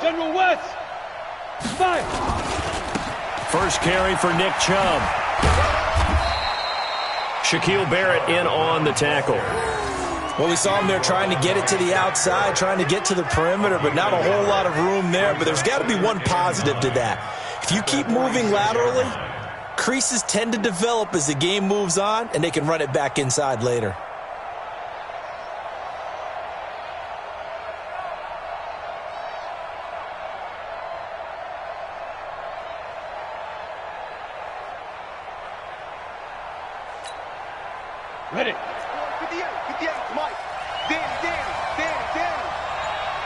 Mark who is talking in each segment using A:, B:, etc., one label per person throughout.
A: General West. Fire.
B: First carry for Nick Chubb. Shaquille Barrett in on the tackle.
C: Well, we saw him there trying to get it to the outside, trying to get to the perimeter, but not a whole lot of room there. But there's got to be one positive to that. If you keep moving laterally, creases tend to develop as the game moves on, and they can run it back inside later.
A: Ready.
D: 58, Mike. Danny.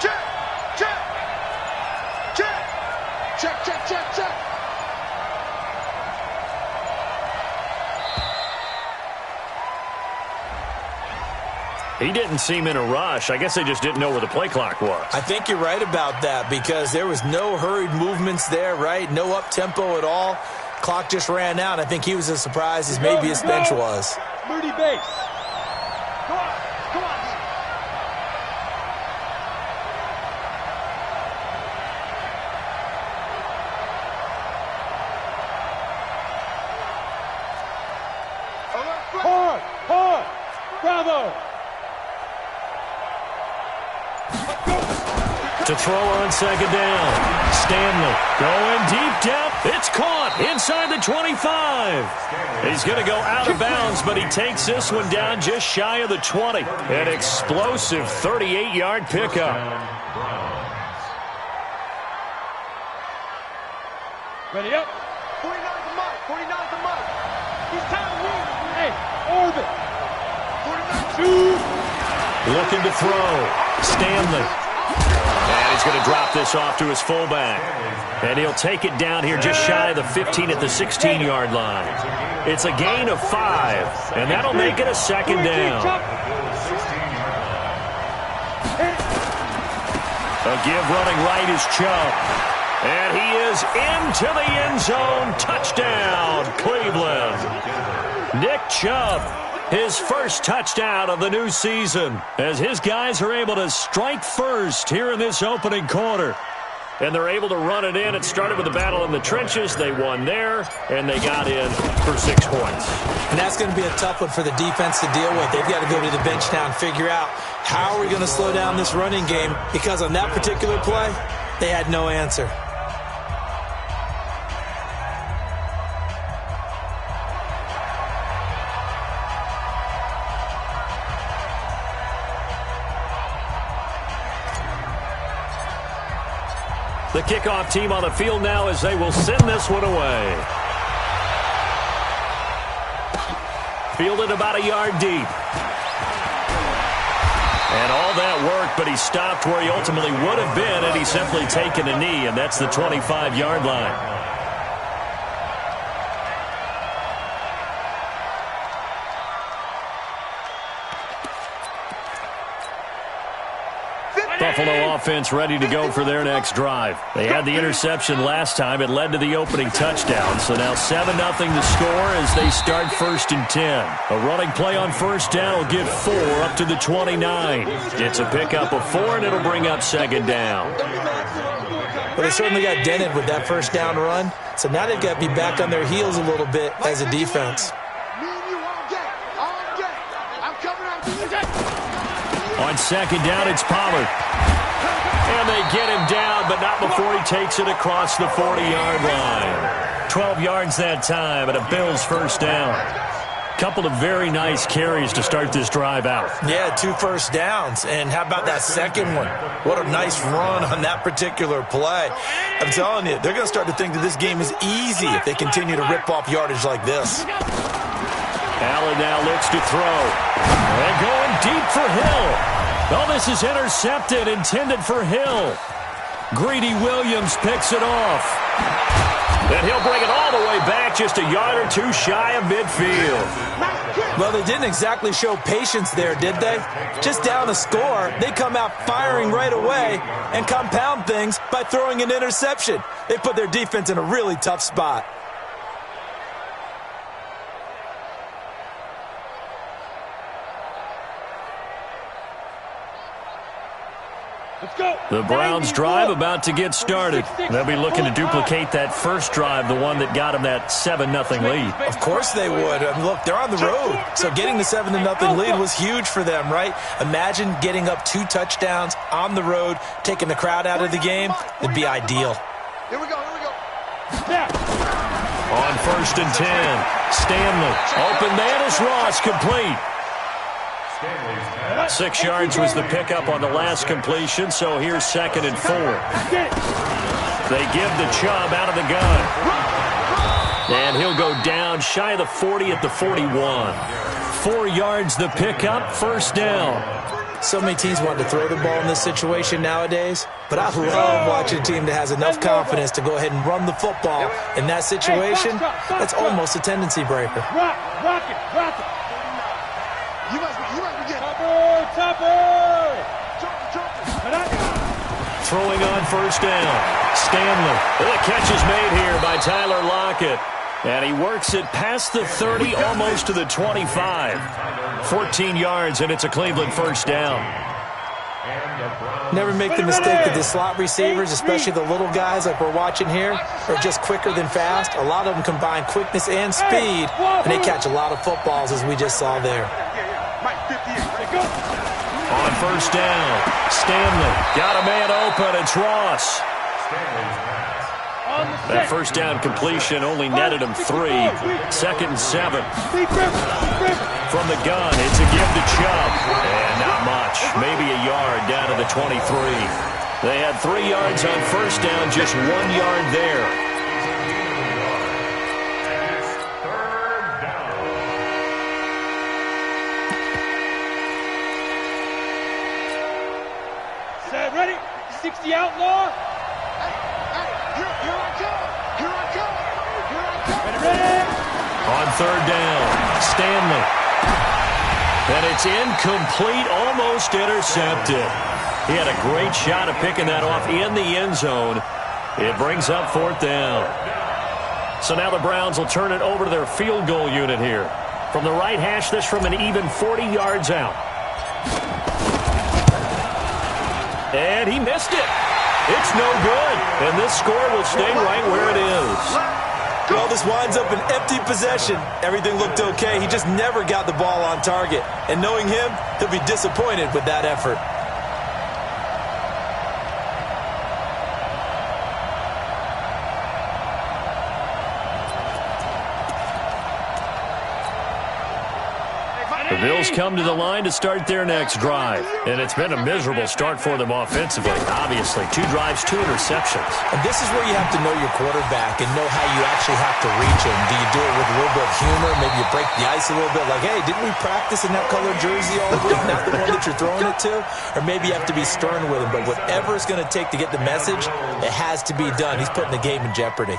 D: Check.
B: He didn't seem in a rush. I guess they just didn't know where the play clock was.
C: I think you're right about that because there was no hurried movements there, right? No up-tempo at all. Clock just ran out. I think he was as surprised as maybe his bench was.
A: Moody base.
D: Come on.
A: Hard. Bravo.
B: To throw on second down. Stanley going deep down. It's caught inside the 25. He's going to go out of bounds, but he takes this one down just shy of the 20. An explosive 38-yard pickup.
A: Ready up.
D: 49's the mark. He's time to win.
A: Hey, orbit.
D: 49.
A: Shoot.
B: Looking to throw. Stanley. And he's going to drop this off to his fullback. And he'll take it down here just shy of the 15 at the 16-yard line. It's a gain of 5, and that'll make it a second down. A give running right is Chubb. And he is into the end zone. Touchdown, Cleveland. Nick Chubb, his first touchdown of the new season, as his guys are able to strike first here in this opening quarter. And they're able to run it in. It started with a battle in the trenches. They won there, and they got in for 6 points.
C: And that's going to be a tough one for the defense to deal with. They've got to go to the bench now and figure out how are we going to slow down this running game, because on that particular play, they had no answer.
B: The kickoff team on the field now as they will send this one away. Fielded about a yard deep. And all that work, but he stopped where he ultimately would have been had he simply taken a knee, and that's the 25-yard line. Buffalo offense ready to go for their next drive. They had the interception last time. It led to the opening touchdown. So now 7-0 to score as they start 1st and 10. A running play on first down will give 4 up to the 29. It's a pickup of 4, and it'll bring up second down.
C: Well, they certainly got dented with that first down run. So now they've got to be back on their heels a little bit as a defense.
B: On second down, it's Pollard. And they get him down, but not before he takes it across the 40-yard line. 12 yards that time, and a Bills first down. Couple of very nice carries to start this drive out.
C: Yeah, 2 first downs. And how about that second one? What a nice run on that particular play. I'm telling you, they're going to start to think that this game is easy if they continue to rip off yardage like this.
B: Allen now looks to throw. And going deep for Hill. Oh, this is intercepted, intended for Hill. Greedy Williams picks it off. And he'll bring it all the way back, just a yard or 2 shy of midfield.
C: Well, they didn't exactly show patience there, did they? Just down a score, they come out firing right away and compound things by throwing an interception. They put their defense in a really tough spot.
A: Let's go.
B: The Browns drive about to get started. They'll be looking to duplicate that first drive, the one that got them that 7-0 lead.
C: Of course they would. I mean, look, they're on the road. So getting the 7-0 lead was huge for them, right? Imagine getting up 2 touchdowns on the road, taking the crowd out of the game. It'd be ideal.
D: Here we go.
B: On 1st and 10, Stanley. Open man is Ross, complete. 6 yards was the pickup on the last completion, so here's 2nd and 4. They give the Chubb out of the gun. And he'll go down shy of the 40 at the 41. 4 yards the pickup, 1st down.
C: So many teams want to throw the ball in this situation nowadays, but I love watching a team that has enough confidence to go ahead and run the football. In that situation, that's almost a tendency breaker.
A: Rock it. You must be getting Topper.
B: Throwing on 1st down. Stanley. The catch is made here by Tyler Lockett. And he works it past the 30, almost to the 25. 14 yards, and it's a Cleveland 1st down.
C: Never make the mistake that the slot receivers, especially the little guys like we're watching here, are just quicker than fast. A lot of them combine quickness and speed, and they catch a lot of footballs, as we just saw there.
B: On 1st down, Stanley got a man open. It's Ross. That 1st down completion only netted him 3. 2nd and 7. From the gun, it's a give to Chubb. And not much. Maybe a yard down to the 23. They had 3 yards on 1st down, just 1 yard there.
A: Set, ready? 60 outlaw.
B: On 3rd down, Stanley. And it's incomplete, almost intercepted. He had a great shot at picking that off in the end zone. It brings up 4th down. So now the Browns will turn it over to their field goal unit here. From the right hash, this from an even 40 yards out. And he missed it. It's no good. And this score will stay right where it is.
C: Well, this winds up an empty possession. Everything looked okay. He just never got the ball on target. And knowing him, he'll be disappointed with that effort.
B: The Bills come to the line to start their next drive. And it's been a miserable start for them offensively. Obviously, 2 drives, 2 interceptions.
C: And this is where you have to know your quarterback and know how you actually have to reach him. Do you do it with a little bit of humor? Maybe you break the ice a little bit like, hey, didn't we practice in that colored jersey all week? Not the one that you're throwing it to? Or maybe you have to be stern with him. But whatever it's going to take to get the message, it has to be done. He's putting the game in jeopardy.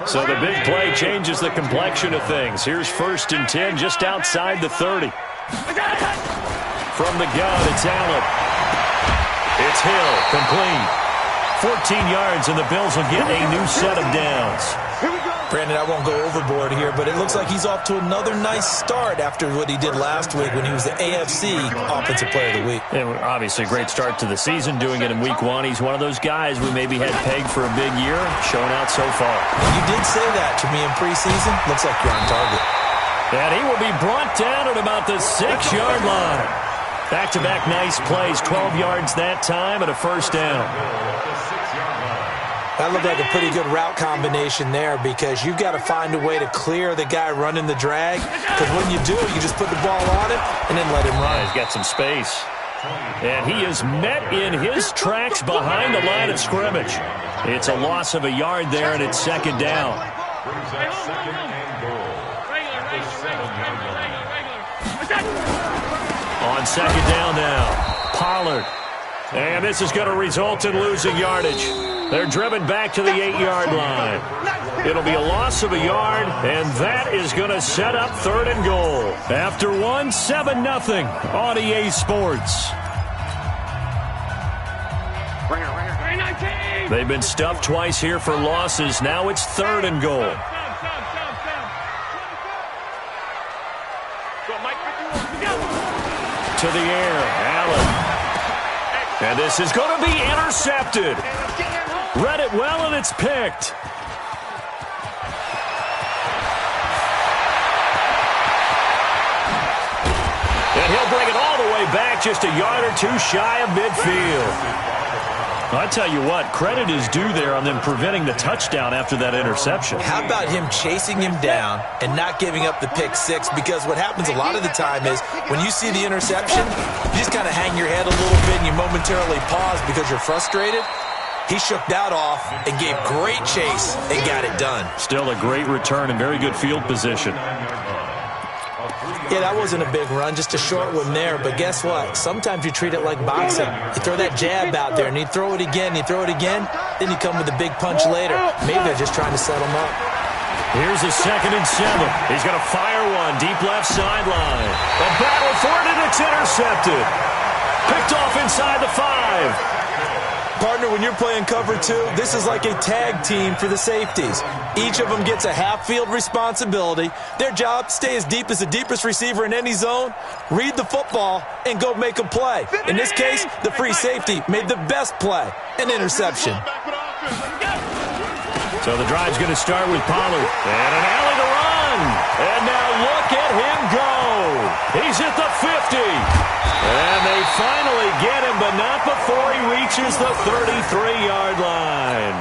B: So the big play changes the complexion of things. Here's 1st and 10 just outside the 30. From the gun, it's Allen. It's Hill, complete. 14 yards, and the Bills will get a new set of downs.
C: Brandon, I won't go overboard here, but it looks like he's off to another nice start after what he did last week when he was the AFC Offensive Player of the Week.
B: And obviously a great start to the season, doing it in Week 1. He's one of those guys we maybe had pegged for a big year, showing out so far.
C: You did say that to me in preseason. Looks like you're on target.
B: And he will be brought down at about the 6-yard line. Back-to-back nice plays, 12 yards that time and a 1st down.
C: That looked like a pretty good route combination there because you've got to find a way to clear the guy running the drag, because when you do, you just put the ball on him and then let him run.
B: Yeah, he's got some space. And he is met in his tracks behind the line of scrimmage. It's a loss of a yard there, and it's 2nd down. On 2nd down now, Pollard. And this is going to result in losing yardage. They're driven back to the 8-yard line. It'll be a loss of a yard, and that is going to set up 3rd and goal. After 7-0 on EA Sports. They've been stuffed twice here for losses. Now it's 3rd and goal. To the air, Allen. And this is going to be intercepted. Read it well, and it's picked. And he'll bring it all the way back, just a yard or two shy of midfield. I tell you what, credit is due there on them preventing the touchdown after that interception.
C: How about him chasing him down and not giving up the pick six? Because what happens a lot of the time is when you see the interception, you just kind of hang your head a little bit and you momentarily pause because you're frustrated. He shook that off and gave great chase and got it done.
B: Still a great return and very good field position.
C: Yeah, that wasn't a big run, just a short one there. But guess what? Sometimes you treat it like boxing. You throw that jab out there, and you throw it again, then you come with a big punch later. Maybe they're just trying to set him up.
B: Here's a 2nd and 7. He's going to fire one, deep left sideline. A battle for it, and it's intercepted. Picked off inside the 5.
C: Partner, when you're playing cover 2, this is like a tag team for the safeties. Each of them gets a half-field responsibility. Their job, stay as deep as the deepest receiver in any zone, read the football, and go make a play. In this case, the free safety made the best play, an interception.
B: So the drive's going to start with Pollard. And an alley to run. And now look at him go. He's at the 50. And they finally get him, but not before he reaches the 33-yard line.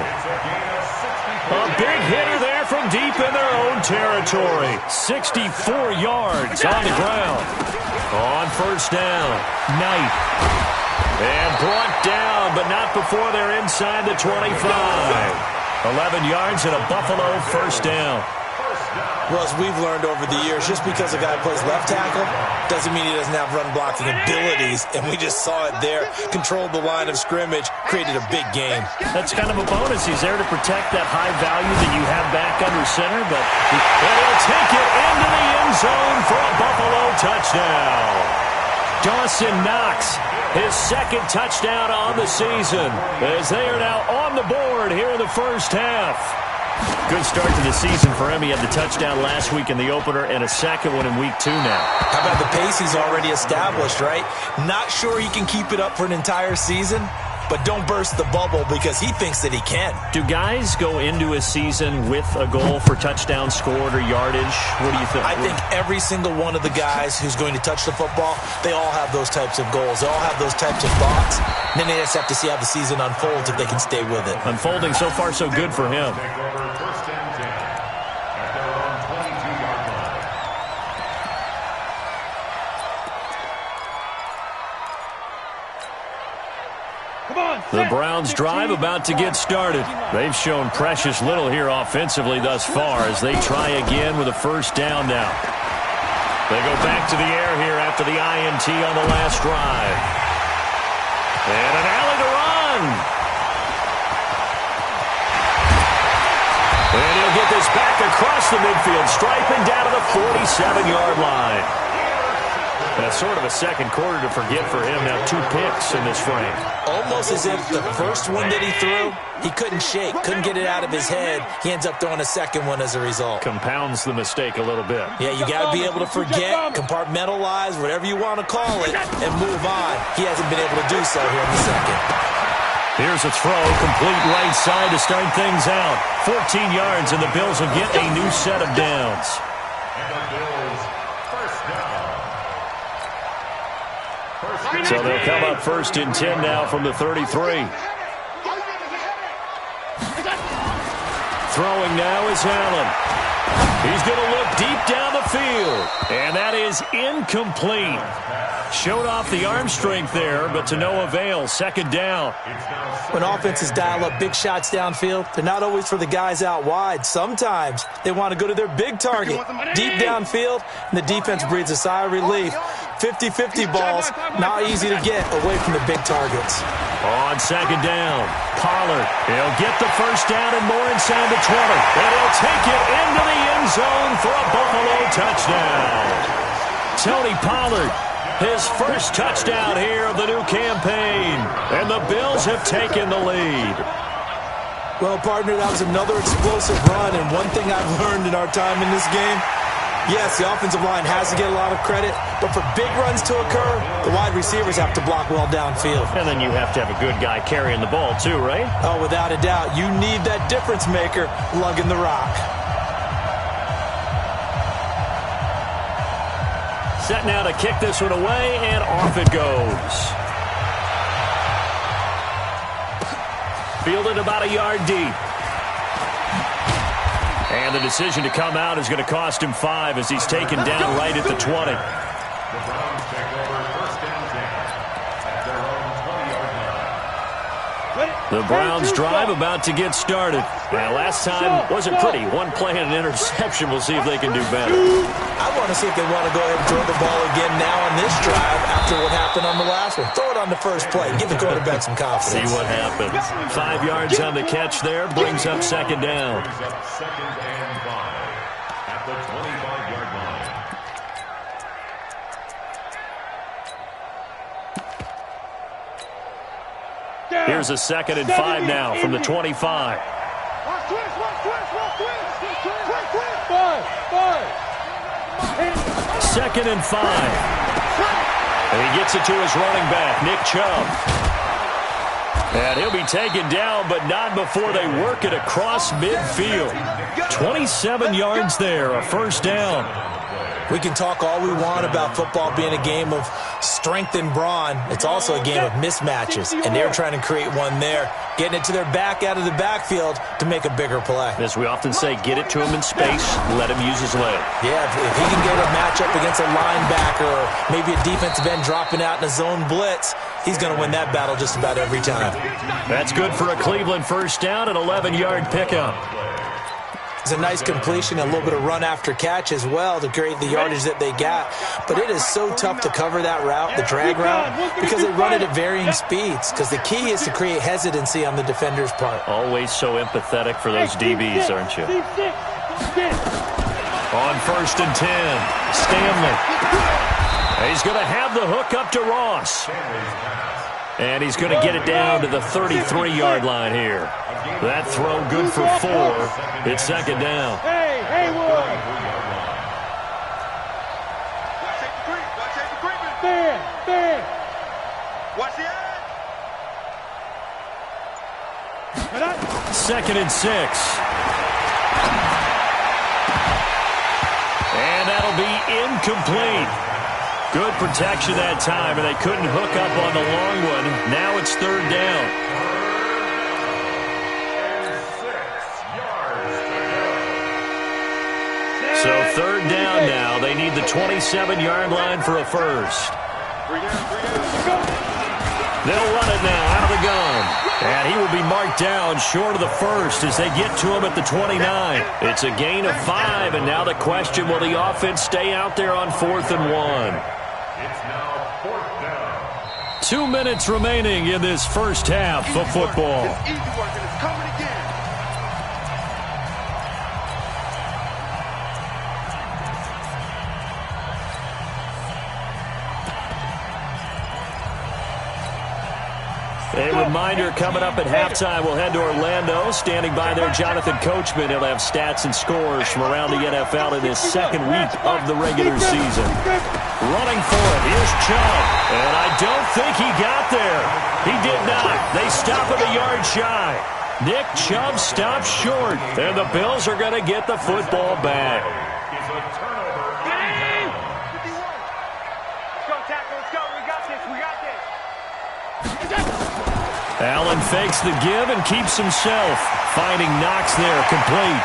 B: A big hitter there from deep in their own territory. 64 yards on the ground. On first down, Knight. And brought down, but not before they're inside the 25. 11 yards and a Buffalo first down.
C: Well, as we've learned over the years, just because a guy plays left tackle doesn't mean he doesn't have run-blocking abilities, and we just saw it there. Controlled the line of scrimmage, created a big game.
B: That's kind of a bonus. He's there to protect that high value that you have back under center, but he'll take it into the end zone for a Buffalo touchdown. Dawson Knox, his 2nd touchdown on the season, as they are now on the board here in the first half. Good start to the season for him. He had the touchdown last week in the opener and a second one in week 2 now.
C: How about the pace he's already established, right? Not sure he can keep it up for an entire season, but don't burst the bubble because he thinks that he can.
B: Do guys go into a season with a goal for touchdown scored or yardage? What do you think?
C: I think every single one of the guys who's going to touch the football, they all have those types of goals. They all have those types of thoughts. And then they just have to see how the season unfolds if they can stay with it.
B: Unfolding so far so good for him. The Browns drive about to get started. They've shown precious little here offensively thus far as they try again with a first down now. They go back to the air here after the INT on the last drive. And an alley to run. And he'll get this back across the midfield stripe and down to the 47-yard line. That's sort of a second quarter to forget for him. Now 2 picks in this frame.
C: Almost as if the first one that he threw, he couldn't shake, couldn't get it out of his head. He ends up throwing a second one as a result.
B: Compounds the mistake a little bit.
C: Yeah, you got to be able to forget, compartmentalize, whatever you want to call it, and move on. He hasn't been able to do so here in the second.
B: Here's a throw, complete right side to start things out. 14 yards, and the Bills will get a new set of downs. So they'll come up 1st and 10 now from the 33. Throwing now is Allen. He's going to look deep down the field. And that is incomplete. Showed off the arm strength there, but to no avail. 2nd down.
C: When offenses dial up big shots downfield, they're not always for the guys out wide. Sometimes they want to go to their big target, deep downfield, and the defense breathes a sigh of relief. 50-50 balls, not easy to get away from the big targets.
B: On 2nd down, Pollard. He'll get the first down and more inside the 20. And he'll take it into the end zone for a Buffalo touchdown. Tony Pollard, his first touchdown here of the new campaign. And the Bills have taken the lead.
C: Well, partner, that was another explosive run. And one thing I've learned in our time in this game, Yes, the offensive line has to get a lot of credit, but for big runs to occur, the wide receivers have to block well downfield.
B: And then you have to have a good guy carrying the ball too, right?
C: Oh, without a doubt. You need that difference maker lugging the rock.
B: Set now to kick this one away, and off it goes. Fielded about a yard deep. And the decision to come out is going to cost him 5 as he's taken down right at the 20. The Browns drive about to get started. Now, last time wasn't pretty. One play and an interception. We'll see if they can do better.
C: I want to see if they want to go ahead and throw the ball again now on this drive after what happened on the last one. Throw it on the first play. Give the quarterback some confidence.
B: See what happens. 5 yards on the catch there. Brings up second down.
E: Second and 5 at the 25-yard line.
B: Here's a 2nd and 5 now from the 25. Second and 5. And he gets it to his running back, Nick Chubb. And he'll be taken down, but not before they work it across midfield. 27 yards there, a first down.
C: We can talk all we want about football being a game of strength and brawn. It's also a game of mismatches, and they're trying to create one there, getting it to their back out of the backfield to make a bigger play.
B: As we often say, get it to him in space, let him use his leg.
C: Yeah, if he can get a matchup against a linebacker or maybe a defensive end dropping out in a zone blitz, he's going to win that battle just about every time.
B: That's good for a Cleveland first down, an 11-yard pickup.
C: It's a nice completion, a little bit of run after catch as well to create the yardage that they got. But it is so tough to cover that route, the drag route, because they run it at varying speeds. Because the key is to create hesitancy on the defender's part.
B: Always so empathetic for those DBs, aren't you? On 1st and 10, Stanley. He's going to have the hook up to Ross. And he's going to get it down to the 33-yard line here. That throw good for 4. It's second down.
A: Hey, Haywood! Ben!
D: Watch the end!
B: 2nd and 6. And that'll be incomplete. Good protection that time, and they couldn't hook up on the long one. Now it's 3rd down. So 3rd down now. They need the 27-yard line for a first. They'll run it now out of the gun. And he will be marked down short of the first as they get to him at the 29. It's a gain of 5, and now the question, will the offense stay out there on 4th and 1?
E: It's now 4th down.
B: 2 minutes remaining in this first half of football.
D: It's easy work, and it's coming again.
B: A reminder coming up at halftime, we'll head to Orlando. Standing by there, Jonathan Coachman. He'll have stats and scores from around the NFL in his 2nd week of the regular season. Running for it, here's Chubb. And I don't think he got there. He did not. They stop at a yard shy. Nick Chubb stops short, and the Bills are going to get the football back.
E: It's a turnover.
D: Let's go, tackle. Let's go. We got this.
B: Allen fakes the give and keeps himself. Finding Knox there, complete.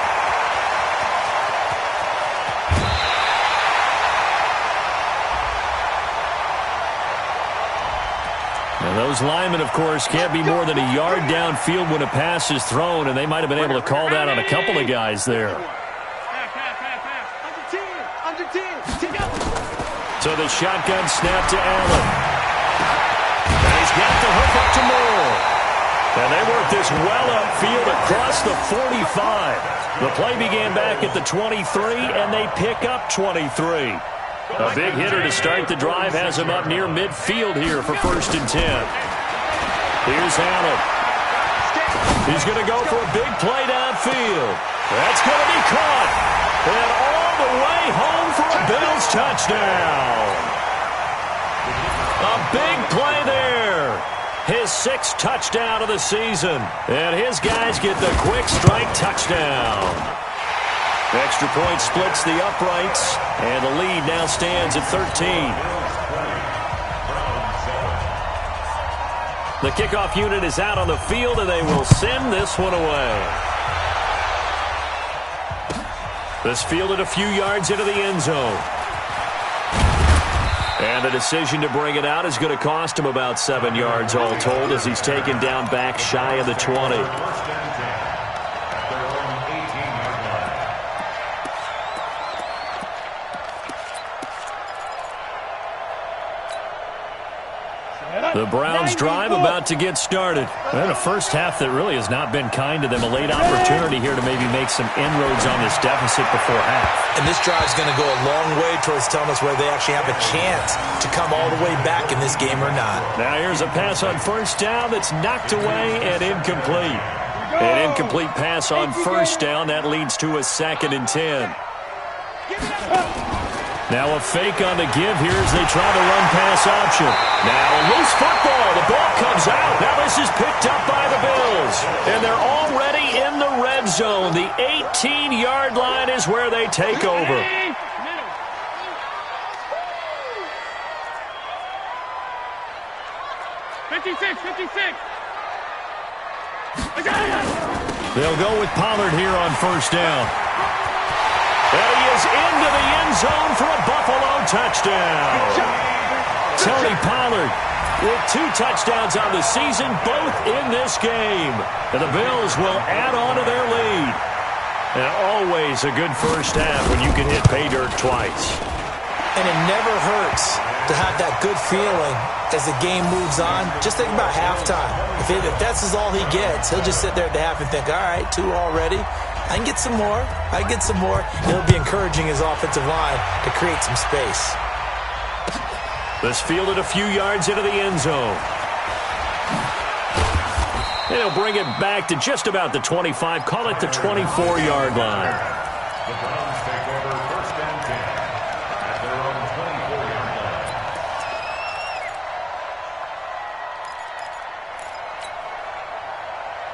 B: And those linemen, of course, can't be more than a yard downfield when a pass is thrown, and they might have been able to call that on a couple of guys there. So the shotgun snap to Allen. And he's got the hook up to Moore. And they work this well upfield across the 45. The play began back at the 23, and they pick up 23. A big hitter to start the drive has him up near midfield here for 1st and 10. Here's Allen. He's going to go for a big play downfield. That's going to be caught. And all all the way home for a Bills touchdown. A big play there. His 6th touchdown of the season. And his guys get the quick strike touchdown. Extra point splits the uprights, and the lead now stands at 13. The kickoff unit is out on the field, and they will send this one away. This fielded a few yards into the end zone. And the decision to bring it out is going to cost him about 7 yards all told as he's taken down back shy of the 20. The Browns drive about to get started.
F: And a first half that really has not been kind to them. A late opportunity here to maybe make some inroads on this deficit before half.
C: And this drive's going to go a long way towards telling us whether they actually have a chance to come all the way back in this game or not.
B: Now here's a pass on first down that's knocked away and incomplete. An incomplete pass on first down. That leads to a 2nd and 10. Now a fake on the give here as they try the run-pass option. Now a loose football. The ball comes out. Now this is picked up by the Bills. And they're already in the red zone. The 18-yard line is where they take over.
F: They'll go with Pollard here on first down.
B: And he is into the end zone for a Buffalo touchdown. Tony Pollard with 2 touchdowns on the season, both in this game. And the Bills will add on to their lead. And always a good first half when you can hit pay dirt twice.
C: And it never hurts to have that good feeling as the game moves on. Just think about halftime. If that's all he gets, he'll just sit there at the half and think, all right, 2 already. I can get some more. I can get some more. He'll be encouraging his offensive line to create some space.
B: This fielded a few yards into the end zone. And he'll bring it back to just about the 25. Call it the 24-yard line.
E: The Browns take over 1st and 10 at their own 24-yard line.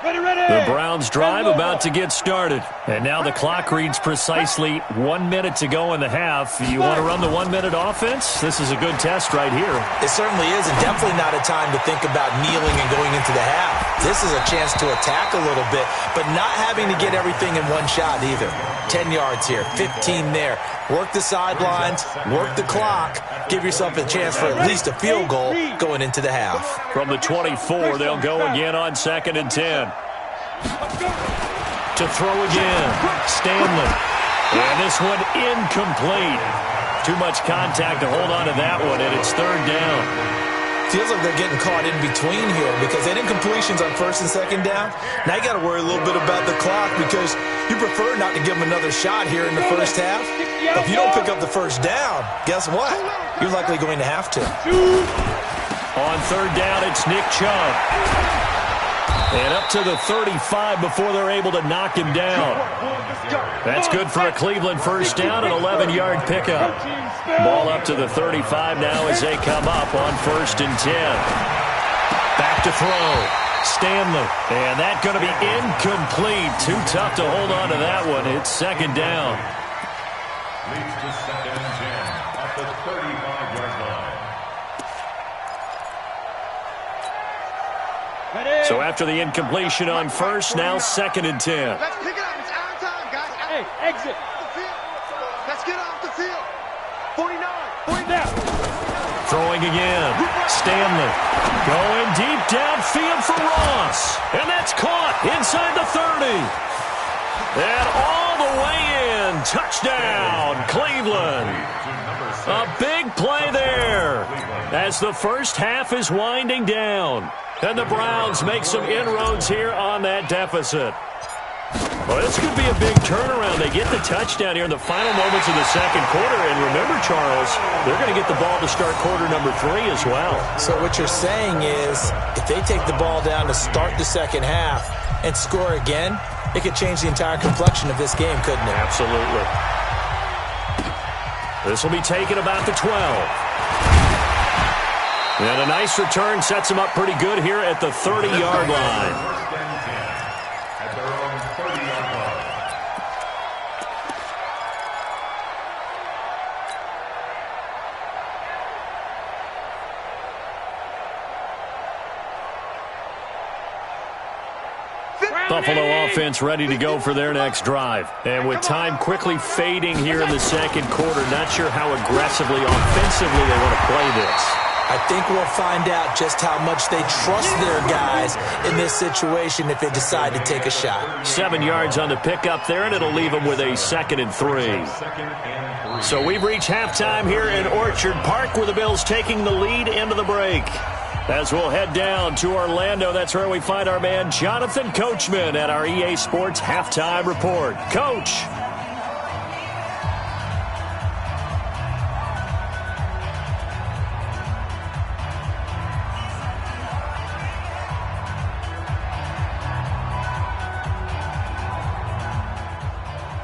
B: The Browns drive about to get started.
F: And now the clock reads precisely 1 minute to go in the half. You want to run the 1-minute offense? This is a good test right here.
C: It certainly is, and definitely not a time to think about kneeling and going into the half. This is a chance to attack a little bit, but not having to get everything in one shot either. 10 yards here, 15 there. Work the sidelines, work the clock. Give yourself a chance for at least a field goal going into the half.
B: From the 24, they'll go again on 2nd and 10. To throw again, Stanley. And this one incomplete. Too much contact to hold on to that one, and it's 3rd down.
C: Feels like they're getting caught in between here because they did incompletions on 1st and 2nd down. Now you got to worry a little bit about the clock because you prefer not to give them another shot here in the first half. If you don't pick up the first down, guess what? You're likely going to have to.
B: On 3rd down, it's Nick Chubb. And up to the 35 before they're able to knock him down. That's good for a Cleveland first down, an 11-yard pickup. Ball up to the 35 now as they come up on 1st and 10. Back to throw. Stanley. And that's going to be incomplete. Too tough to hold on to that one. It's 2nd down.
E: Leads to 2nd and 10 at the 35-yard line.
B: So after the incompletion on 1st, now 2nd and 10.
D: Let's pick it up. It's our time, guys.
A: Hey, exit.
D: Let's get off the field. 49.
A: 40 down.
B: Throwing again. Stanley going deep downfield for Ross. And that's caught inside the 30. And all the way in. Touchdown, Cleveland. A big play there as the first half is winding down. And the Browns make some inroads here on that deficit. Well, this could be a big turnaround. They get the touchdown here in the final moments of the 2nd quarter. And remember, Charles, they're going to get the ball to start quarter number 3 as well.
C: So what you're saying is if they take the ball down to start the 2nd half and and score again, it could change the entire complexion of this game, couldn't it?
B: Absolutely. 2nd and 10 This will be taken about the 12. And a nice return sets him up pretty good here at the 30-yard line.
E: First and 10 at their own 30-yard line.
B: Buffalo offense ready to go for their next drive. And with time quickly fading here in the second quarter, not sure how aggressively, offensively they want to play this.
C: I think we'll find out just how much they trust their guys in this situation if they decide to take a shot.
B: 7 yards on the pickup there, and it'll leave them with a 2nd and 3. So we've reached halftime here in Orchard Park with the Bills taking the lead into the break. As we'll head down to Orlando, that's where we find our man Jonathan Coachman at our EA Sports Halftime Report. Coach.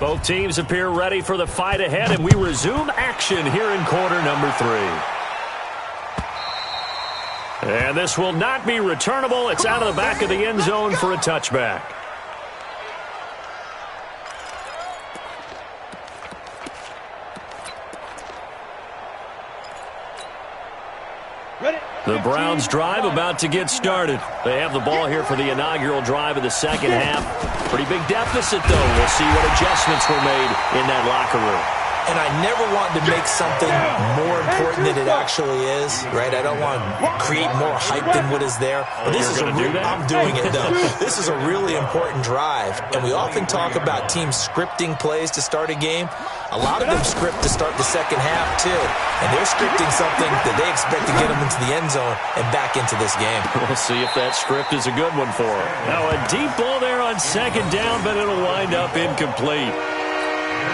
B: Both teams appear ready for the fight ahead, and we resume action here in quarter number 3. And this will not be returnable. It's out of the back of the end zone for a touchback. The Browns drive about to get started. They have the ball here for the inaugural drive of the second half. Pretty big deficit, though. We'll see what adjustments were made in that locker room.
C: And I never want to make something more important than it actually is, right? I don't want to create more hype than what is there. But this is I'm doing it, though. This is a really important drive. And we often talk about teams scripting plays to start a game. A lot of them script to start the second half, too. And they're scripting something that they expect to get them into the end zone and back into this game.
B: We'll see if that script is a good one for them. Now, a deep ball there on second down, but it'll wind up incomplete.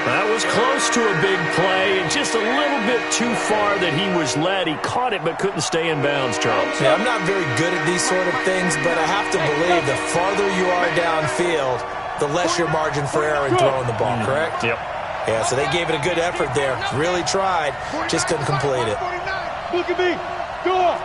B: That was close to a big play and just a little bit too far that he was led. He caught it but couldn't stay in bounds, Charles.
C: Yeah, I'm not very good at these sort of things, but I have to believe the farther you are downfield, the less your margin for error in throwing the ball, correct?
B: Yep.
C: Yeah, so they gave it a good effort there. Really tried, just couldn't complete it.
A: Look at me. Go up.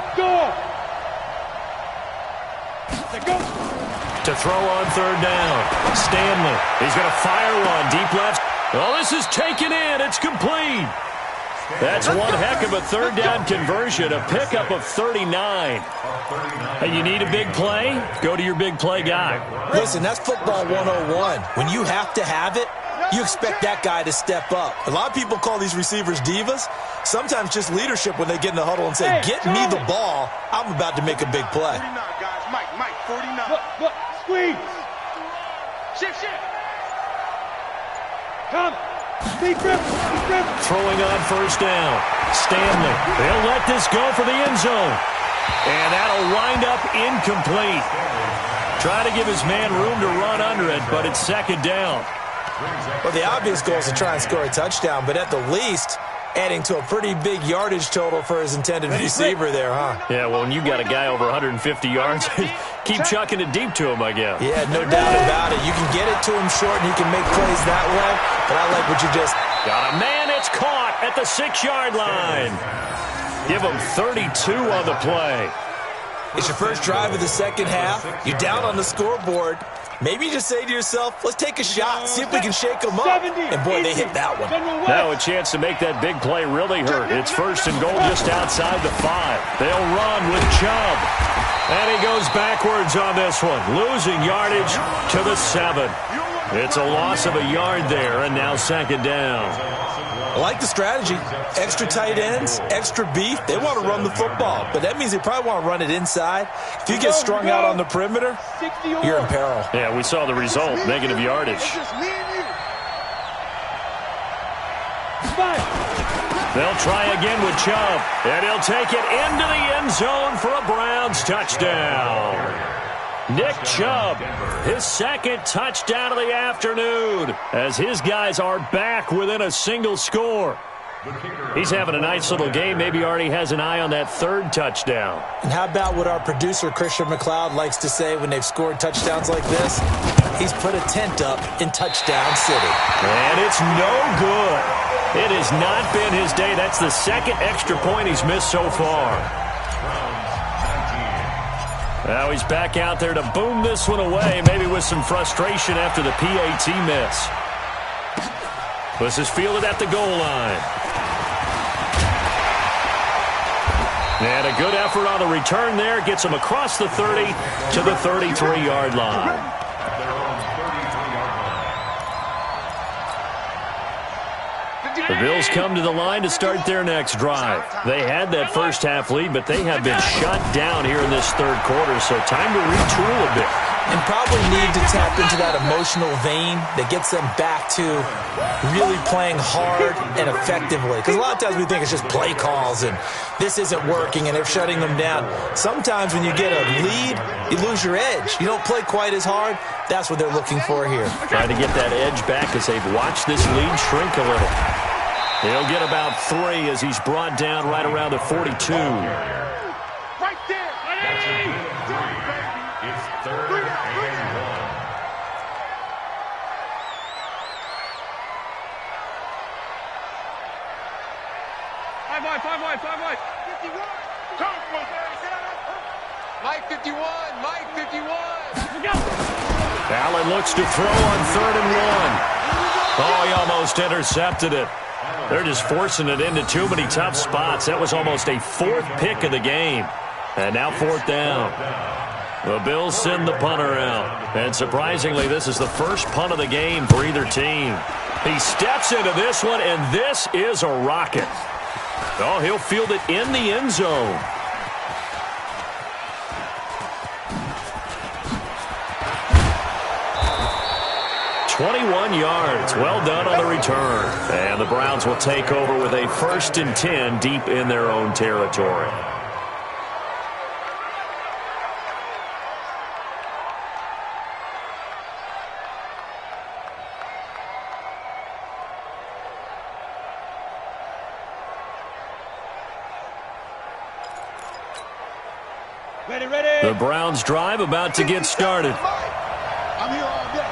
B: To throw on third down. Stanley. He's going to fire one. Deep left. Oh, this is taken in. It's complete. That's one heck of a third down conversion. A pickup of 39. Hey, you need a big play? Go to your big play guy.
C: Listen, that's football 101. When you have to have it, you expect that guy to step up. A lot of people call these receivers divas. Sometimes just leadership when they get in the huddle and say, get me the ball. I'm about to make a big play.
D: 49, guys. Mike, 49.
A: Look, squeeze.
D: Shift.
A: Come. Big grip.
B: Throwing on first down. Stanley. They'll let this go for the end zone. And that'll wind up incomplete. Try to give his man room to run under it, but it's second down.
C: Well, the obvious goal is to try and score a touchdown, but at the least, adding to a pretty big yardage total for his intended receiver there, huh?
B: Yeah, well, when you got a guy over 150 yards, keep chucking it deep to him, I guess.
C: Yeah, no doubt about it. You can get it to him short, and he can make plays that way, but I like what you just...
B: Got a man, it's caught at the 6-yard line. Give him 32 on the play.
C: It's your first drive of the second half. You're down on the scoreboard. Maybe you just say to yourself, let's take a shot, see if we can shake them up. And, boy, they hit that one.
B: Now a chance to make that big play really hurt. It's first and goal just outside the 5. They'll run with Chubb. And he goes backwards on this one, losing yardage to the 7. It's a loss of a yard there, and now second down.
C: I like the strategy. Extra tight ends, extra beef. They want to run the football, but that means they probably want to run it inside. If you get strung out on the perimeter, you're in peril.
B: Yeah, we saw the result, negative yardage. They'll try again with Chubb, and he'll take it into the end zone for a Browns touchdown. Nick Chubb, his second touchdown of the afternoon, as his guys are back within a single score. He's having a nice little game. Maybe already has an eye on that third touchdown.
C: And how about what our producer, Christian McLeod, likes to say when they've scored touchdowns like this? He's put a tent up in Touchdown City.
B: And it's no good.
F: It has not been his day. That's the second extra point he's missed so far. Now he's back out there to boom this one away, maybe with some frustration after the PAT miss. This is fielded at the goal line. And a good effort on the return there. Gets him across the 30 to the 33-yard line. The Bills come to the line to start their next drive. They had that first half lead, but they have been shut down here in this third quarter, so time to retool a bit.
C: And probably need to tap into that emotional vein that gets them back to really playing hard and effectively. Because a lot of times we think it's just play calls and this isn't working and they're shutting them down. Sometimes when you get a lead, you lose your edge. You don't play quite as hard. That's what they're looking for here.
F: Trying to get that edge back as they've watched this lead shrink a little. He'll get about 3 as he's brought down right around the 42.
D: Right there.
E: That's a good 3. It's 3rd and 1.
D: Five wide. 51. Mike 51. Mike 51.
F: Allen looks to throw on 3rd and 1. Oh, he almost intercepted it. They're just forcing it into too many tough spots. That was almost a 4th pick of the game. And now 4th down. The Bills send the punter out. And surprisingly, this is the first punt of the game for either team. He steps into this one, and this is a rocket. Oh, he'll field it in the end zone. "21 yards. Well done on the return. And the Browns will take over with a 1st and 10 deep in their own territory.
A: Ready.
F: The Browns drive about to get started.
A: I'm here all day.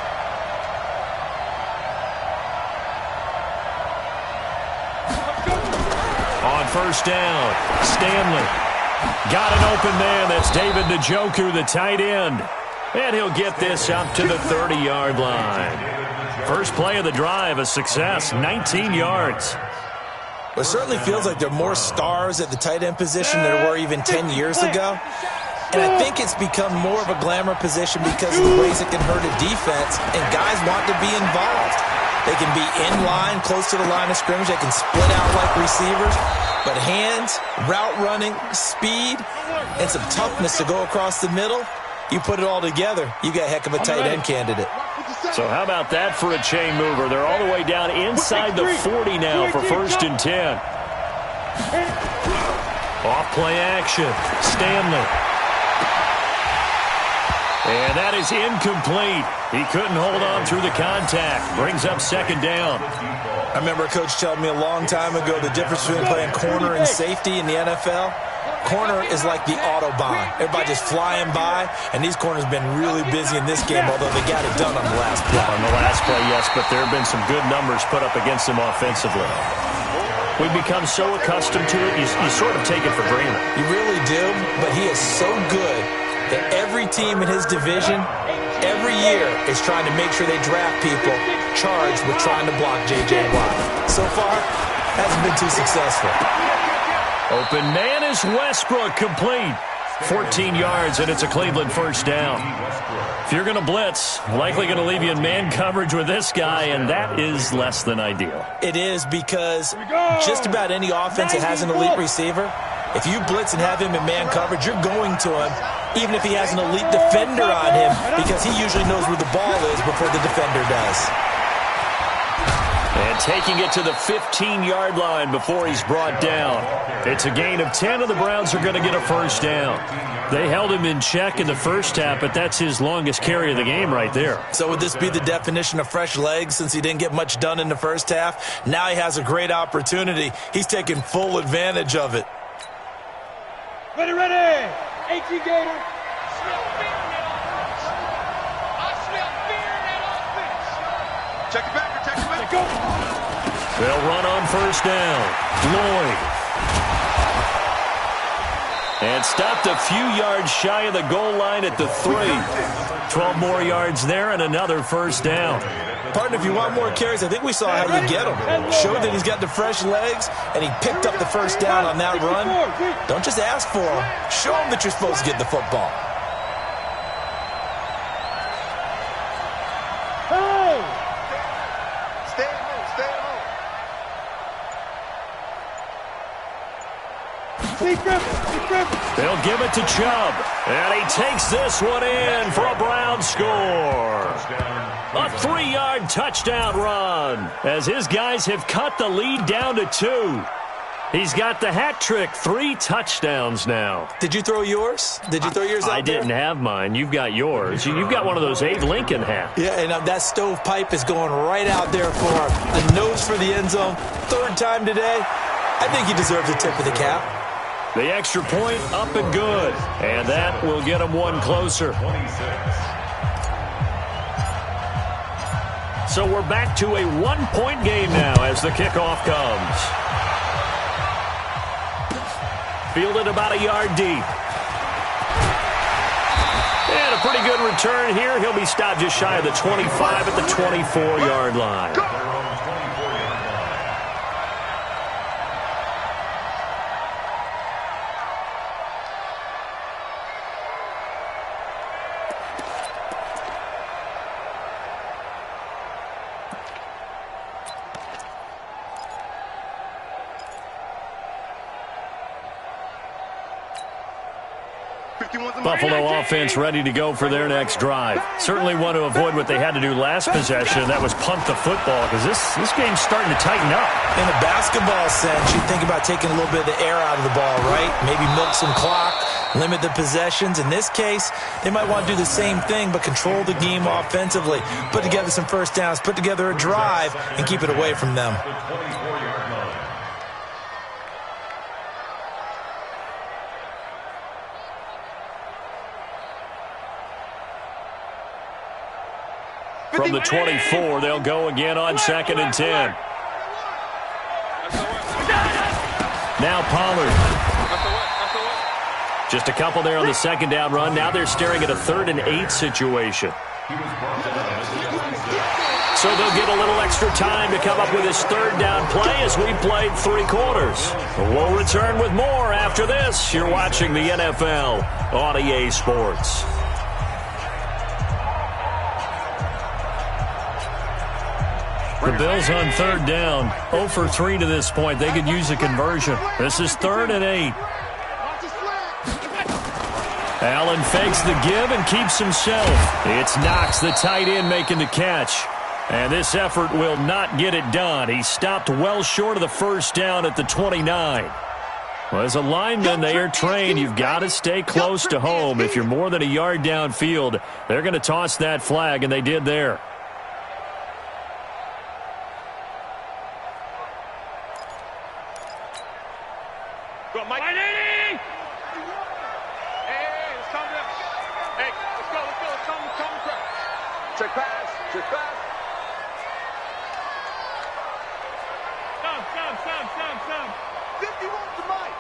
F: On 1st down, Stanley. Got an open man. That's David Njoku, the tight end. And he'll get this up to the 30-yard line. First play of the drive, a success, 19 yards.
C: It certainly feels like there are more stars at the tight end position than there were even 10 years ago. And I think it's become more of a glamour position because of the ways it can hurt a defense, and guys want to be involved. They can be in line, close to the line of scrimmage. They can split out like receivers. But hands, route running, speed, and some toughness to go across the middle, you put it all together, you got a heck of a tight end candidate.
F: So how about that for a chain mover? They're all the way down inside the 40 now for 1st and 10. Off play action. Stanley. And that is incomplete. He couldn't hold on through the contact. Brings up 2nd down.
C: I remember a coach telling me a long time ago the difference between playing corner and safety in the NFL. Corner is like the Autobahn. Everybody just flying by, and these corners have been really busy in this game, although they got it done on the last play.
F: On the last play, yes, but there have been some good numbers put up against him offensively. We've become so accustomed to it, you sort of take it for granted.
C: You really do, but he is so good that every team in his division, every year, is trying to make sure they draft people charged with trying to block J.J. Watt. So far, hasn't been too successful.
F: Open man is Westbrook, complete. 14 yards, and it's a Cleveland 1st down. If you're going to blitz, likely going to leave you in man coverage with this guy, and that is less than ideal.
C: It is, because just about any offense that has an elite receiver, if you blitz and have him in man coverage, you're going to him, even if he has an elite defender on him, because he usually knows where the ball is before the defender does.
F: And taking it to the 15-yard line before he's brought down. It's a gain of 10, and the Browns are going to get a 1st down. They held him in check in the first half, but that's his longest carry of the game right there.
C: So would this be the definition of fresh legs since he didn't get much done in the first half? Now he has a great opportunity. He's taking full advantage of it.
A: Ready. AT Gator.
D: Check it back.
A: Go.
F: They'll run on first down. Lloyd. And stopped a few yards shy of the goal line at the 3. 12 more yards there and another first down.
C: Partner, if you want more carries, I think we saw how you get him. Showed that he's got the fresh legs, and he picked up the first down on that run. Don't just ask for him. Show him that you're supposed to get the football.
D: Stay at home, stay at home.
F: They'll give it to Chubb. And he takes this one in for a Brown score. A 3-yard touchdown run as his guys have cut the lead down to 2. He's got the hat trick, 3 touchdowns now.
C: Did you throw yours? Did you throw yours out there?
F: I didn't have mine. You've got yours. You've got one of those Abe Lincoln hats.
C: Yeah, and that stovepipe is going right out there for a nose for the end zone. 3rd time today. I think he deserves a tip of the cap.
F: The extra point up and good. And that will get him one closer. So we're back to a 1-point game now as the kickoff comes. Fielded about a yard deep. And a pretty good return here. He'll be stopped just shy of the 25 at the 24-yard line. Buffalo offense ready to go for their next drive. Certainly want to avoid what they had to do last possession. That was punt the football because this game's starting to tighten up.
C: In a basketball sense, you think about taking a little bit of the air out of the ball, right? Maybe milk some clock, limit the possessions. In this case, they might want to do the same thing but control the game offensively. Put together some first downs, put together a drive, and keep it away from them.
F: From the 24, they'll go again on 2nd and 10. Now Pollard. Just a couple there on the 2nd down run. Now they're staring at a 3rd and 8 situation. So they'll get a little extra time to come up with his 3rd down play as we played 3 quarters. We'll return with more after this. You're watching the NFL on EA Sports. The Bills on 3rd down, 0 for 3 to this point. They could use a conversion. This is 3rd and 8. Allen fakes the give and keeps himself. It's Knox, the tight end, making the catch. And this effort will not get it done. He stopped well short of the first down at the 29. Well, as a lineman, they are trained. You've got to stay close to home. If you're more than a yard downfield, they're going to toss that flag, and they did there.
D: Check pass. Check pass. Stop. 50 wants the mic.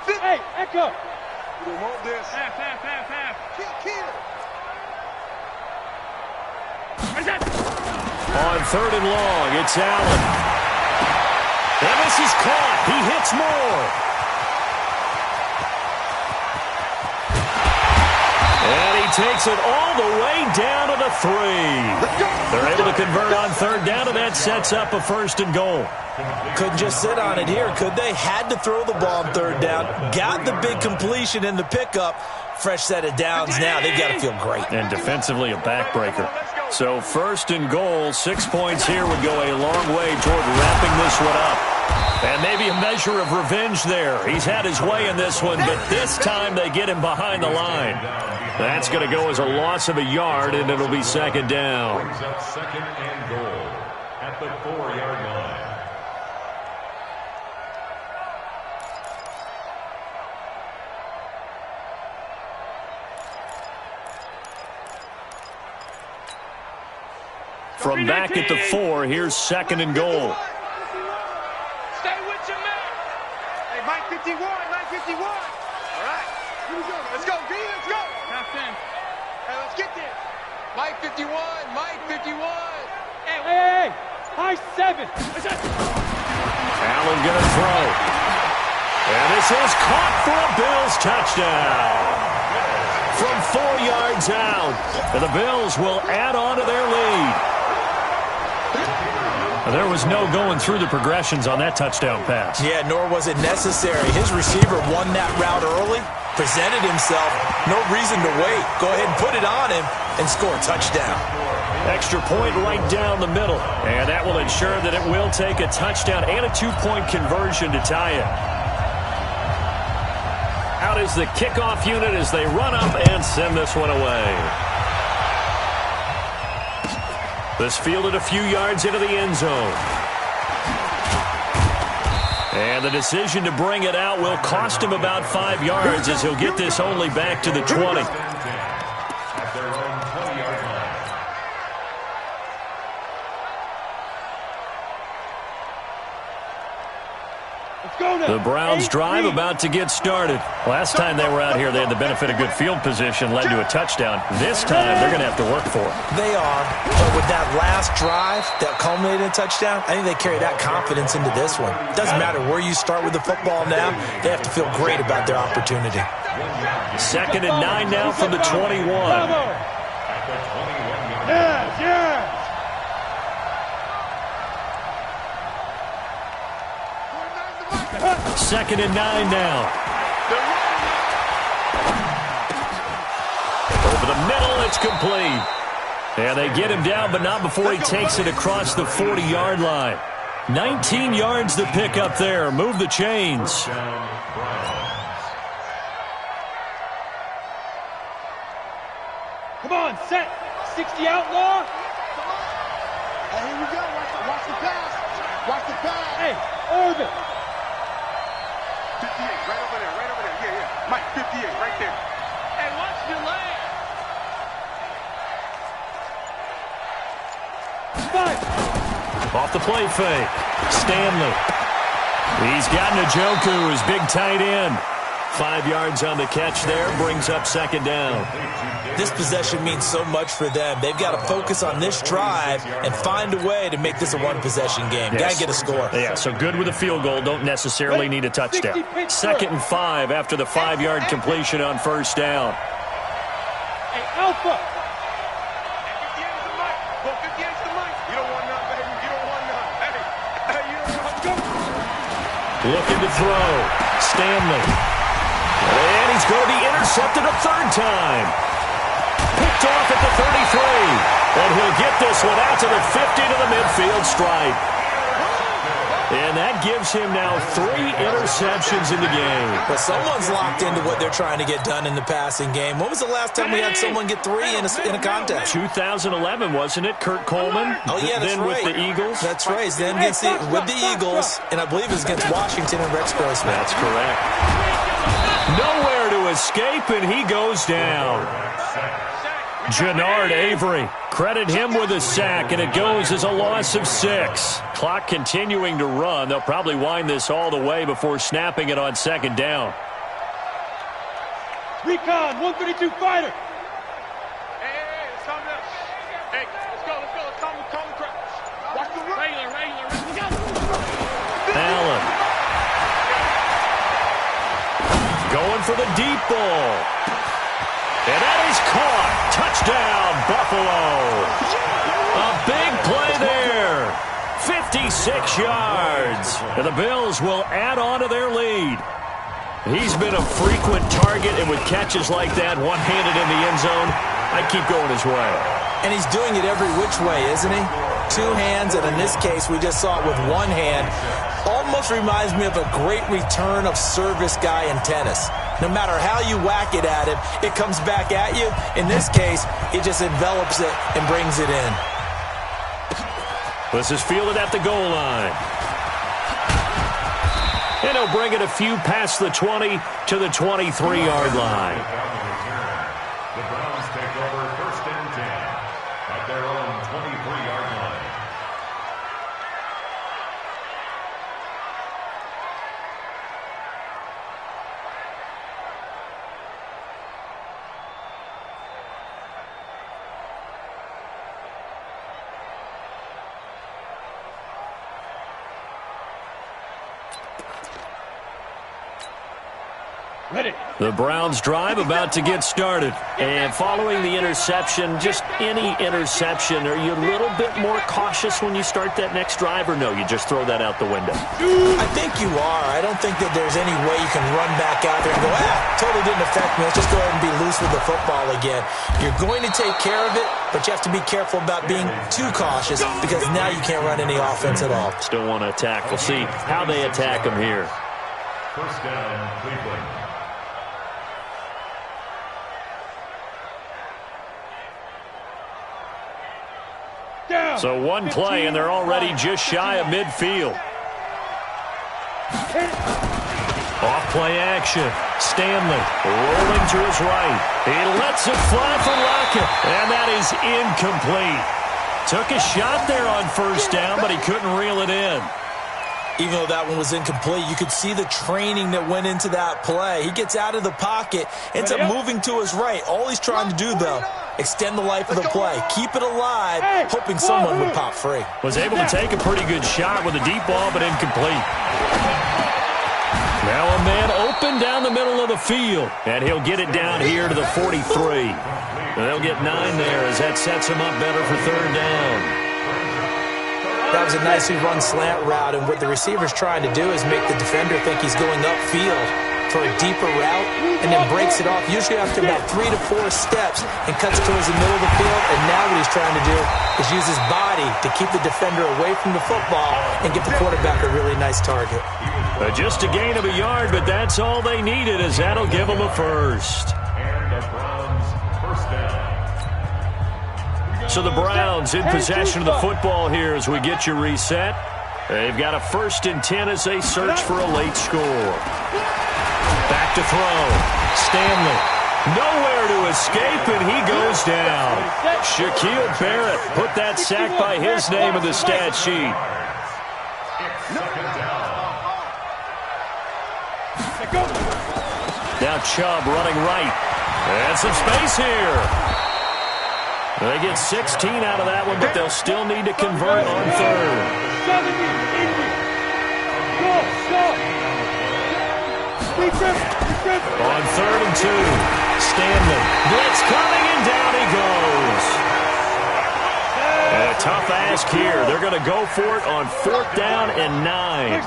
D: 50.
A: Hey, Echo.
D: We want this.
A: Half.
D: Kill.
F: On 3rd and long, it's Allen. And this is caught. He hits more. And he takes it all the way down to the 3. They're able to convert on 3rd down, and that sets up a 1st and goal.
C: Couldn't just sit on it here, could they? Had to throw the ball on 3rd down. Got the big completion in the pickup. Fresh set of downs now. They've got to feel great.
F: And defensively, a backbreaker. So 1st and goal, 6 points here would go a long way toward wrapping this one up. And maybe a measure of revenge there. He's had his way in this one, but this time they get him behind the line. That's going to go as a loss of a yard, and it'll be 2nd down.
E: Brings up 2nd and goal at the 4-yard line.
F: From back at the 4, here's 2nd and goal.
D: Mike 51, Mike 51.
A: Hey, high 7.
F: Allen going to throw. And this is caught for a Bills touchdown. From 4 yards out. And the Bills will add on to their lead. There was no going through the progressions on that touchdown pass.
C: Yeah, nor was it necessary. His receiver won that route early, presented himself. No reason to wait. Go ahead and put it on him and score a touchdown.
F: Extra point right down the middle. And that will ensure that it will take a touchdown and a 2-point conversion to tie it. Out is the kickoff unit as they run up and send this one away. This fielded a few yards into the end zone. And the decision to bring it out will cost him about 5 yards as he'll get this only back to the 20.
E: At their own 20-yard line.
F: The Browns drive about to get started. Last time they were out here, they had the benefit of good field position, led to a touchdown. This time, they're going to have to work for it.
C: They are, but with that last drive that culminated in a touchdown, I think they carry that confidence into this one. Doesn't matter where you start with the football now, they have to feel great about their opportunity.
F: 2nd and 9 now from the 21.
A: Yes.
F: 2nd and 9 now. Over the middle, it's complete. And they get him down, but not before he takes it across the 40-yard line. 19 yards to pick up there. Move the chains.
A: Come on, set. 60 outlaw.
D: Hey, here we go. Watch the pass. Watch the pass.
A: Hey, orbit.
D: 58, right over there. Yeah. Mike, 58, right there. Hey, watch your leg.
A: 5.
F: Off the play fake. Stanley. He's got Njoku, his big tight end. 5 yards on the catch there. Brings up 2nd down.
C: This possession means so much for them. They've got to focus on this drive and find a way to make this a one-possession game.
F: Yes.
C: Got to get a score.
F: Yeah, so good with a field goal. Don't necessarily need a touchdown. 2nd and 5 after the 5-yard completion on 1st down.
A: Hey, Alpha.
F: Looking to throw. Stanley. And he's going to be intercepted a 3rd time. Picked off at the 33. And he'll get this one out to the 50 to the midfield stripe. And that gives him now 3 interceptions in the game.
C: But someone's locked into what they're trying to get done in the passing game. When was the last time we had someone get 3 in a contest?
F: 2011, wasn't it? Kurt Coleman?
C: Oh, yeah, that's
F: then
C: right.
F: with the Eagles?
C: That's right. Then with the Eagles, and I believe it was against Washington and Rex Grossman.
F: That's correct. Nowhere to escape, and he goes down. Jannard Avery. Credit him with a sack, and it goes as a loss of 6. Clock continuing to run. They'll probably wind this all the way before snapping it on 2nd down.
A: Recon, 132 fighter.
D: Hey, it's time to... Hey, let's go. Calm the crowd. Watch the run. Regular.
F: Allen. Going for the deep ball. And that is caught. Touchdown, Buffalo. A big play there. 56 yards. And the Bills will add on to their lead. He's been a frequent target, and with catches like that, one-handed in the end zone, I'd keep going his way.
C: And he's doing it every which way, isn't he? 2 hands, and in this case, we just saw it with 1 hand. Almost reminds me of a great return of service guy in tennis. No matter how you whack it at him, it comes back at you. In this case, it just envelops it and brings it in.
F: This is fielded at the goal line. And he'll bring it a few past the 20 to the 23-yard line.
E: The Browns take over 1st and 10 at their own 23-yard line.
A: Ready.
F: The Browns drive about to get started. And following the interception, just any interception, are you a little bit more cautious when you start that next drive, or no, you just throw that out the window?
C: I think you are. I don't think that there's any way you can run back out there and go, totally didn't affect me. Let's just go ahead and be loose with the football again. You're going to take care of it, but you have to be careful about being too cautious because now you can't run any offense at all.
F: Still want to attack. We'll see how they attack them here.
E: First down, Cleveland.
A: Down.
F: So one play, and they're already just shy of midfield. Off play action. Stanley rolling to his right. He lets it fly for Lockett, and that is incomplete. Took a shot there on first down, but he couldn't reel it in.
C: Even though that one was incomplete, you could see the training that went into that play. He gets out of the pocket, ends up moving to his right. All he's trying to do, though, extend the life of the play. Keep it alive, hoping someone would pop free.
F: Was able to take a pretty good shot with a deep ball, but incomplete. Now a man open down the middle of the field, and he'll get it down here to the 43. They'll get 9 there as that sets him up better for third down.
C: That was a nicely run slant route, and what the receiver's trying to do is make the defender think he's going upfield for a deeper route, and then breaks it off, usually after about 3 to 4 steps, and cuts towards the middle of the field. And now what he's trying to do is use his body to keep the defender away from the football and get the quarterback a really nice target.
F: Just a gain of a yard, but that's all they needed, as that'll give them a first.
E: And the Browns first down.
F: So the Browns in possession of the football here as we get you reset. They've got a 1st and 10 as they search for a late score. Back to throw. Stanley. Nowhere to escape, and he goes down. Shaquille Barrett put that sack by his name in the stat sheet. Now Chubb running right. And some space here. They get 16 out of that one, but they'll still need to convert on third. On 3rd and 2, Stanley. Blitz coming, and down he goes. And a tough ask here. They're going to go for it on 4th down and 9.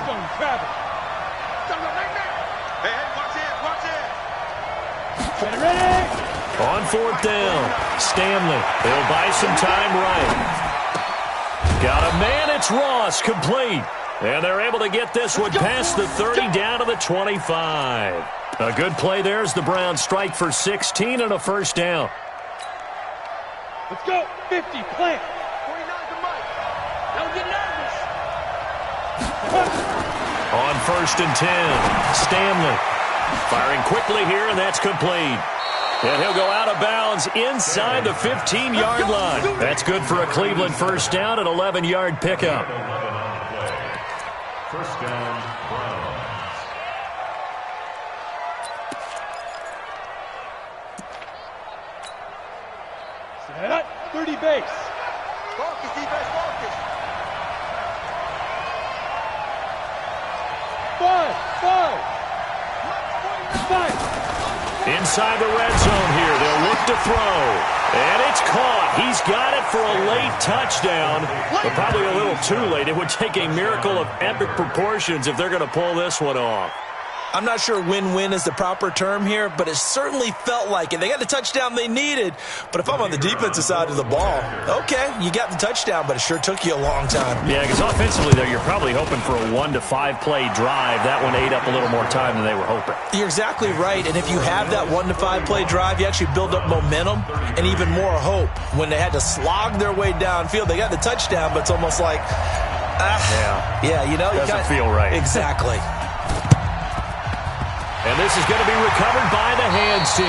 F: On 4th down, Stanley. He'll buy some time right. Got a man, it's Ross, complete. And they're able to get this one past the 30 down to the 25. A good play there as the Browns strike for 16 and a first down.
A: Let's go. 50, plant.
D: 49's the mic. Don't get nervous.
F: On 1st and 10, Stanley. Firing quickly here, and that's complete. And he'll go out of bounds inside the 15-yard line. That's good for a Cleveland first down, an 11-yard pickup.
E: First down, Browns.
A: Set up. 30 base.
D: Focus, defense, focus.
A: 5.
F: Inside the red zone here, they'll look to throw. And it's caught. He's got it for a late touchdown, but probably a little too late. It would take a miracle of epic proportions if they're going to pull this one off.
C: I'm not sure win-win is the proper term here, but it certainly felt like it. They got the touchdown they needed, but if I'm on the defensive side of the ball, okay, you got the touchdown, but it sure took you a long time.
F: Yeah, because offensively, though, you're probably hoping for a 1 to 5 play drive. That one ate up a little more time than they were hoping.
C: You're exactly right, and if you have that 1 to 5 play drive, you actually build up momentum and even more hope. When they had to slog their way downfield, they got the touchdown, but it's almost like, yeah, you know,
F: doesn't feel right.
C: Exactly.
F: And this is going to be recovered by the hands team.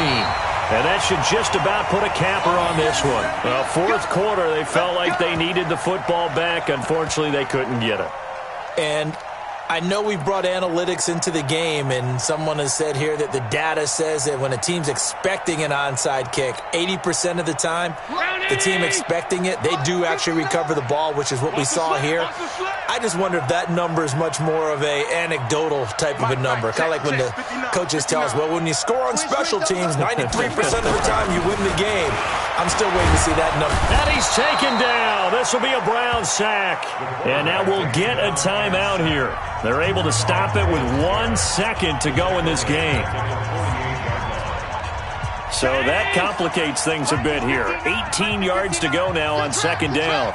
F: And that should just about put a capper on this one. Well, 4th quarter, they felt like they needed the football back. Unfortunately, they couldn't get it.
C: And I know we brought analytics into the game, and someone has said here that the data says that when a team's expecting an onside kick, 80% of the time, the team expecting it, they do actually recover the ball, which is what we saw here. I just wonder if that number is much more of a anecdotal type of a number. Kind of like when the coaches tell us, well, when you score on special teams, 93% of the time you win the game. I'm still waiting to see that number.
F: And he's taken down. This will be a Brown sack. And now we'll get a timeout here. They're able to stop it with 1 second to go in this game. So that complicates things a bit here. 18 yards to go now on second down.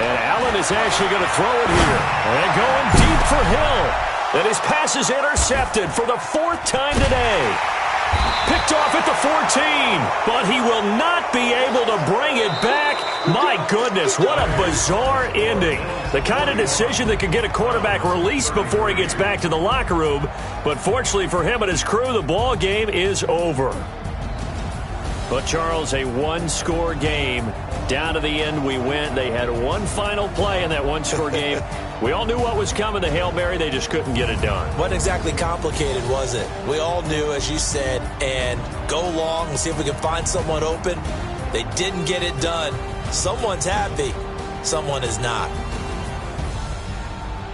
F: And Allen is actually going to throw it here. And going deep for Hill. And his pass is intercepted for the 4th time today. Picked off at the 14, but he will not be able to bring it back. My goodness, what a bizarre ending. The kind of decision that could get a quarterback released before he gets back to the locker room. But fortunately for him and his crew, the ball game is over. But, Charles, a one-score game. Down to the end we went. They had one final play in that one-score game. We all knew what was coming, the Hail Mary. They just couldn't get it done.
C: Wasn't exactly complicated, was it? We all knew, as you said, and go long and see if we can find someone open. They didn't get it done. Someone's happy. Someone is not.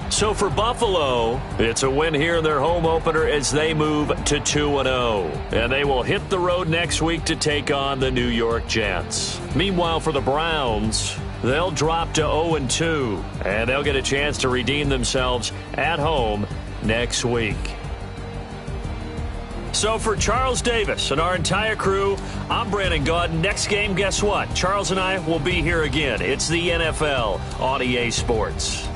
F: So for Buffalo, it's a win here in their home opener as they move to 2-0. And they will hit the road next week to take on the New York Jets. Meanwhile, for the Browns, they'll drop to 0-2. And they'll get a chance to redeem themselves at home next week. So for Charles Davis and our entire crew, I'm Brandon Gaud. Next game, guess what? Charles and I will be here again. It's the NFL on EA Sports.